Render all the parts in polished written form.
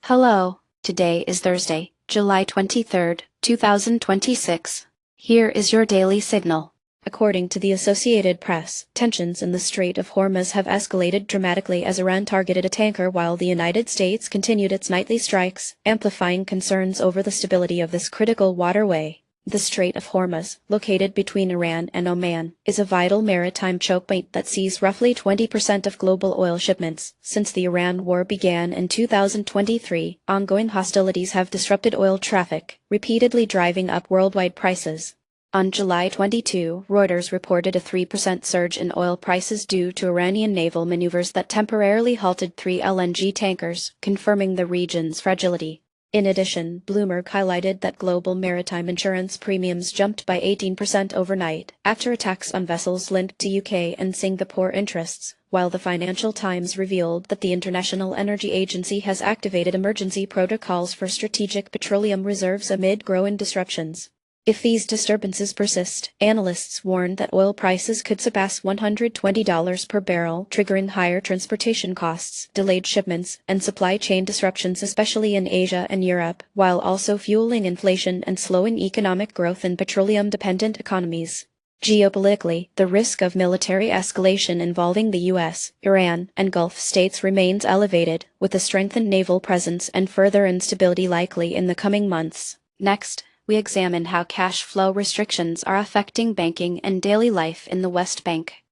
Hello, today is Thursday, July 23rd, 2026. Here is your daily signal. According to the Associated Press, tensions in the Strait of Hormuz have escalated dramatically as Iran targeted a tanker while the United States continued its nightly strikes, amplifying concerns over the stability of this critical waterway. The Strait of Hormuz, located between Iran and Oman, is a vital maritime chokepoint that sees roughly 20% of global oil shipments. Since the Iran war began in 2023, ongoing hostilities have disrupted oil traffic, repeatedly driving up worldwide prices. On July 22, Reuters reported a 3% surge in oil prices due to Iranian naval maneuvers that temporarily halted 3 LNG tankers, confirming the region's fragility. In addition, Bloomberg highlighted that global maritime insurance premiums jumped by 18% overnight after attacks on vessels linked to UK and Singapore interests, while the Financial Times revealed that the International Energy Agency has activated emergency protocols for strategic petroleum reserves amid growing disruptions. If these disturbances persist, analysts warn that oil prices could surpass $120 per barrel, triggering higher transportation costs, delayed shipments, and supply chain disruptions especially in Asia and Europe, while also fueling inflation and slowing economic growth in petroleum-dependent economies. Geopolitically, the risk of military escalation involving the U.S., Iran, and Gulf states remains elevated, with a strengthened naval presence and further instability likely in the coming months. Next, we examine how cash flow restrictions are affecting banking and daily life in the West Bank.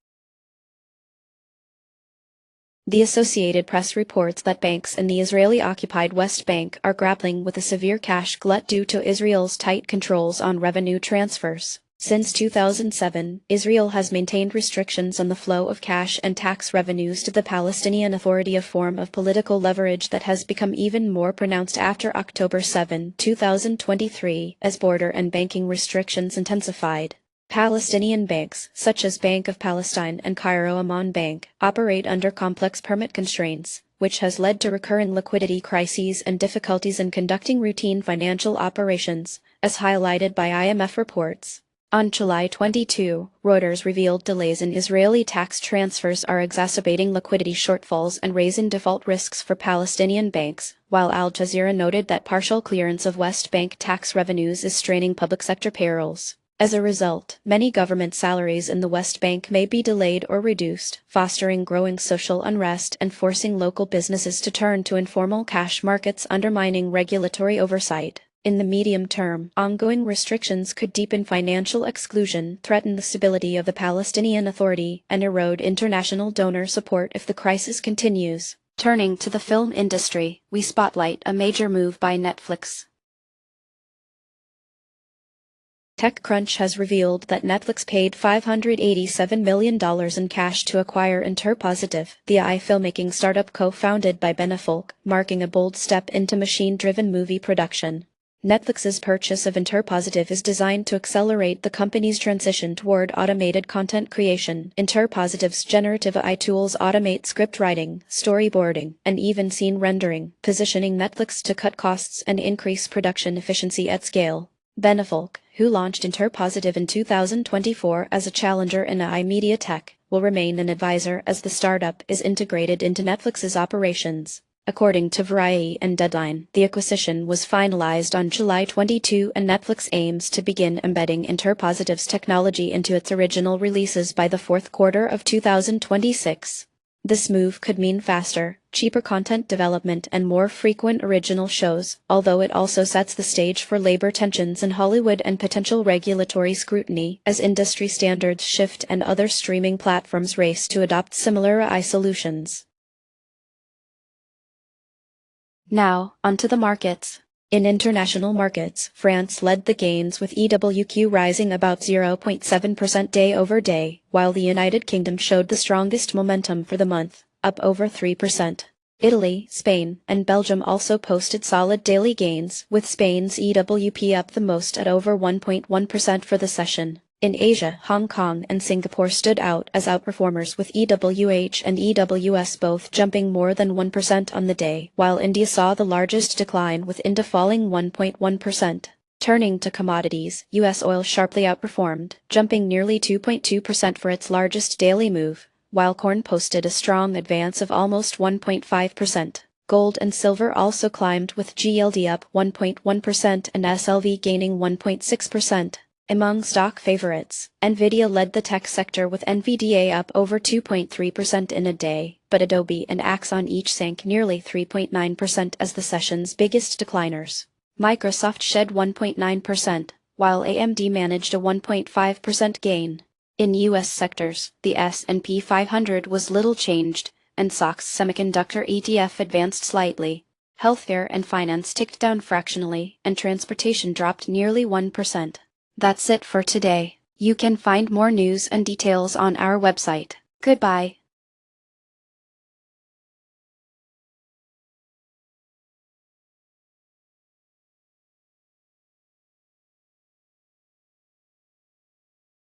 The Associated Press reports that banks in the Israeli-occupied West Bank are grappling with a severe cash glut due to Israel's tight controls on revenue transfers. Since 2007, Israel has maintained restrictions on the flow of cash and tax revenues to the Palestinian Authority, a form of political leverage that has become even more pronounced after October 7, 2023, as border and banking restrictions intensified. Palestinian banks, such as Bank of Palestine and Cairo Amman Bank, operate under complex permit constraints, which has led to recurrent liquidity crises and difficulties in conducting routine financial operations, as highlighted by IMF reports. On July 22, Reuters revealed delays in Israeli tax transfers are exacerbating liquidity shortfalls and raising default risks for Palestinian banks, while Al Jazeera noted that partial clearance of West Bank tax revenues is straining public sector payrolls. As a result, many government salaries in the West Bank may be delayed or reduced, fostering growing social unrest and forcing local businesses to turn to informal cash markets, undermining regulatory oversight. In the medium term, ongoing restrictions could deepen financial exclusion, threaten the stability of the Palestinian Authority, and erode international donor support if the crisis continues. Turning to the film industry, we spotlight a major move by Netflix. TechCrunch has revealed that Netflix paid $587 million in cash to acquire Interpositive, the AI filmmaking startup co-founded by Ben Affleck, marking a bold step into machine-driven movie production. Netflix's purchase of Interpositive is designed to accelerate the company's transition toward automated content creation. Interpositive's generative AI tools automate script writing, storyboarding, and even scene rendering, positioning Netflix to cut costs and increase production efficiency at scale. Ben Affleck, who launched Interpositive in 2024 as a challenger in AI media tech, will remain an advisor as the startup is integrated into Netflix's operations. According to Variety and Deadline, the acquisition was finalized on July 22 and Netflix aims to begin embedding Interpositive's technology into its original releases by the fourth quarter of 2026. This move could mean faster, cheaper content development and more frequent original shows, although it also sets the stage for labor tensions in Hollywood and potential regulatory scrutiny as industry standards shift and other streaming platforms race to adopt similar AI solutions. Now, onto the markets. In international markets, France led the gains with EWQ rising about 0.7% day over day, while the United Kingdom showed the strongest momentum for the month, up over 3%. Italy, Spain, and Belgium also posted solid daily gains, with Spain's EWP up the most at over 1.1% for the session. In Asia, Hong Kong and Singapore stood out as outperformers with EWH and EWS both jumping more than 1% on the day, while India saw the largest decline with India falling 1.1%. Turning to commodities, U.S. oil sharply outperformed, jumping nearly 2.2% for its largest daily move, while corn posted a strong advance of almost 1.5%. Gold and silver also climbed, with GLD up 1.1% and SLV gaining 1.6%. Among stock favorites, Nvidia led the tech sector with NVDA up over 2.3% in a day, but Adobe and Axon each sank nearly 3.9% as the session's biggest decliners. Microsoft shed 1.9%, while AMD managed a 1.5% gain. In U.S. sectors, the S&P 500 was little changed, and SOX Semiconductor ETF advanced slightly. Healthcare and finance ticked down fractionally, and transportation dropped nearly 1%. That's it for today. You can find more news and details on our website. Goodbye.